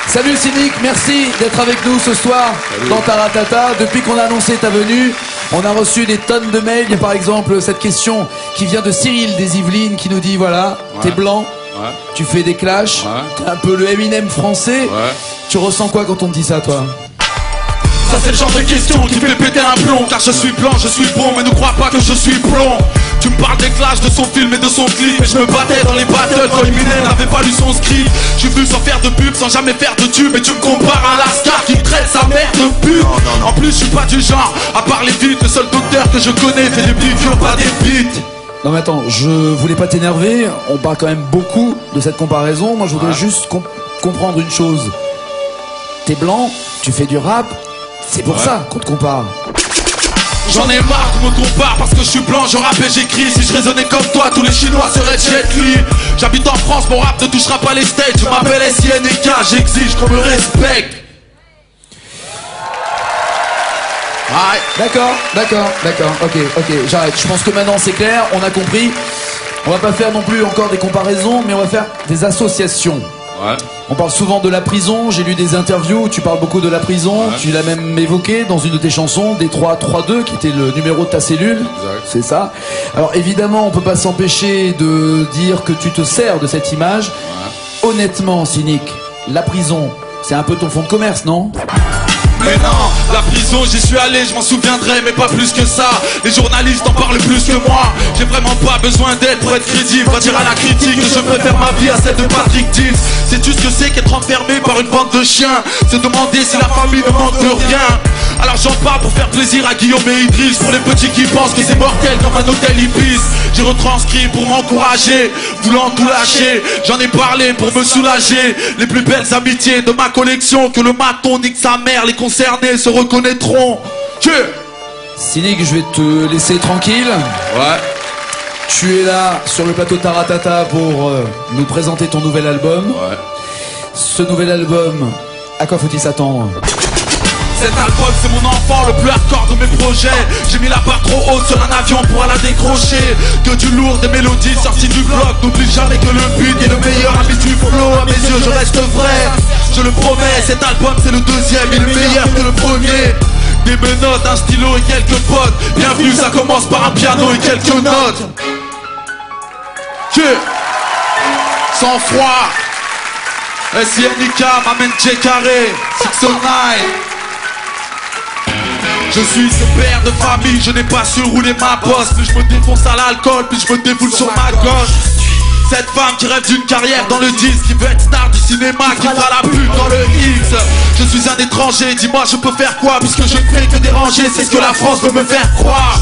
Salut Cynic, merci d'être avec nous ce soir. Salut. Dans Taratata. Depuis qu'on a annoncé ta venue, on a reçu des tonnes de mails. Il y a par exemple cette question qui vient de Cyril des Yvelines qui nous dit voilà, t'es blanc, tu fais des clashs, t'es un peu le Eminem français. Tu ressens quoi quand on te dit ça, toi? Ça c'est le genre de question qui fait péter un plomb. Car je suis blanc, je suis bon, mais ne crois pas que je suis blond. Tu me parles des clashs, de son film et de son clip. Et je me battais dans les battles quand Eminem n'avait pas lu son script. Je suis venu sans faire de pub, sans jamais faire de tube. Et tu me compares à Lascar qui traite sa mère de pub. En plus je suis pas du genre à parler vite. Le seul docteur que je connais fait des piqûres, pas des beats. Non mais attends, je voulais pas t'énerver. On parle quand même beaucoup de cette comparaison. Moi je voudrais juste comprendre une chose. T'es blanc, tu fais du rap. C'est pour ça qu'on te compare. J'en ai marre qu'on me compare parce que je suis blanc, je rappe et j'écris. Si je raisonnais comme toi, tous les Chinois seraient Jet Li. J'habite en France, mon rap ne touchera pas les States. Je m'appelle SINK, j'exige qu'on me respecte. D'accord, ok, j'arrête. Je pense que maintenant c'est clair, on a compris. On va pas faire non plus encore des comparaisons, mais on va faire des associations. On parle souvent de la prison, j'ai lu des interviews où tu parles beaucoup de la prison, tu l'as même évoqué dans une de tes chansons, Détroit 3-2, qui était le numéro de ta cellule, c'est ça. Alors évidemment, on peut pas s'empêcher de dire que tu te sers de cette image. Honnêtement, Cynic, la prison, c'est un peu ton fonds de commerce, non? Mais non, la prison j'y suis allé, je m'en souviendrai, mais pas plus que ça. Les journalistes en parlent plus que moi. J'ai vraiment pas besoin d'aide pour être crédible. Va dire à la critique que je préfère ma vie à celle de Patrick Dills. Sais-tu ce que c'est qu'être enfermé par une bande de chiens? Se demander si la famille ne manque de rien. Alors j'en parle pour faire plaisir à Guillaume et Idriss. Pour les petits qui pensent que c'est mortel comme un hôtel Ibis. J'ai retranscrit pour m'encourager, voulant tout lâcher. J'en ai parlé pour me soulager. Les plus belles amitiés de ma collection. Que le maton nique sa mère, les concernés se reconnaîtront. Cynic, je vais te laisser tranquille. Tu es là sur le plateau Taratata pour nous présenter ton nouvel album. Ce nouvel album, à quoi faut-il s'attendre? Cet album c'est mon enfant, le plus hardcore de mes projets. J'ai mis la barre trop haute sur un avion pour la décrocher. Que du lourd, des mélodies sorties du bloc. N'oublie jamais que le but est le meilleur ami du flow. À mes yeux je reste vrai, je le promets. Cet album c'est le deuxième, il est meilleur que le premier. Des menottes, un stylo et quelques potes. Bienvenue, ça commence par un piano et quelques notes. Sans froid. SINK m'amène J carré 609. Je suis ce père de famille, je n'ai pas su rouler ma bosse. Plus je me défonce à l'alcool, plus je me défoule sur ma gauche. Cette femme qui rêve d'une carrière dans le disque, qui veut être star du cinéma, qui fera la pub dans le X. Je suis un étranger, dis-moi je peux faire quoi? Puisque je ne fais que déranger, c'est ce que la France veut me faire croire.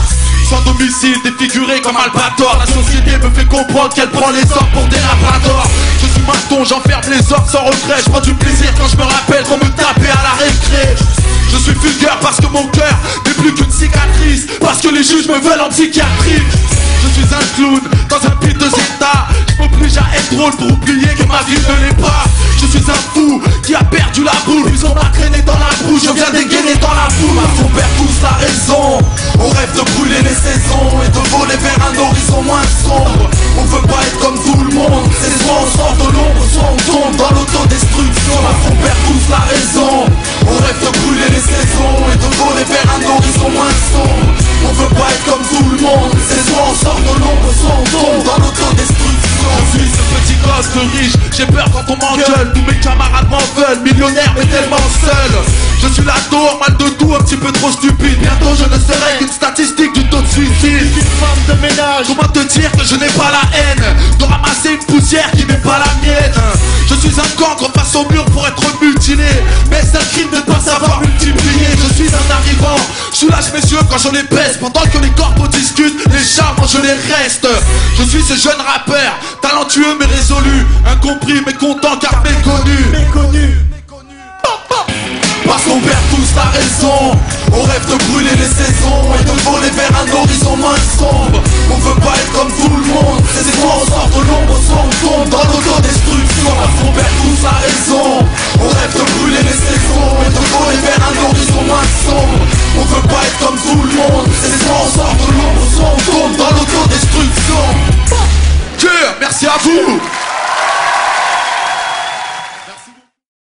Sans domicile, défiguré comme Albator. La société me fait comprendre qu'elle prend les orques pour des labradors. Je suis maton, j'enferme les orques sans regret. Je prends du plaisir quand je me rappelle qu'on me tapait à la récré. Je suis vulgaire parce que mon cœur n'est plus qu'une cicatrice. Parce que les juges me veulent en psychiatrie. Je suis un clown dans un pit de Zeta. Je m'oblige à être drôle pour oublier que ma vie ne l'est pas. Je suis un fou qui a perdu la boule. Puisqu'on m'a traîné dans la boue, je viens dégainer dans la boue. On perd tous la raison. On rêve de brûler les saisons et de voler vers un horizon moins sombre. On veut pas être comme tout le monde. C'est soit on sort de l'ombre, soit on tombe dans l'autodestruction. On perd tous la raison. On rêve de brûler les saisons et de voler vers un horizon moins sombre. On veut pas être comme tout le monde. C'est soit on sort de l'ombre, soit on tombe dans l'autodestruction. Je suis ce petit gosse de riche, j'ai peur quand on m'engueule. Tous mes camarades m'en veulent, millionnaire mais tellement seul. Je suis la tour, mal de tout, un petit peu trop stupide. Bientôt je ne serai qu'une statistique du taux de suicide. Une femme de ménage, comment te dire que je n'ai pas la haine de ramasser une poussière qui n'est pas la mienne. Je suis un cancre face au mur pour être mutilé. Mais c'est un crime de ne pas savoir multiplier. Je suis un arrivant, je soulage mes yeux quand je les baisse. Pendant que les corpos discutent, les charmes je les reste. Je suis ce jeune rappeur, talentueux mais résolu. Incompris mais content car méconnu. Parce qu'on perd tous la raison. On rêve de brûler les saisons et de voler vers un horizon moins sombre. On veut pas être comme tout le monde. C'est soit on sort de l'ombre, soit on tombe dans l'autodestruction. Parce qu'on perd tous la raison. On rêve de brûler les saisons et de voler vers un horizon moins sombre. On veut pas être comme tout le monde. C'est soit on sort de l'ombre, soit on tombe dans l'autodestruction. à vous.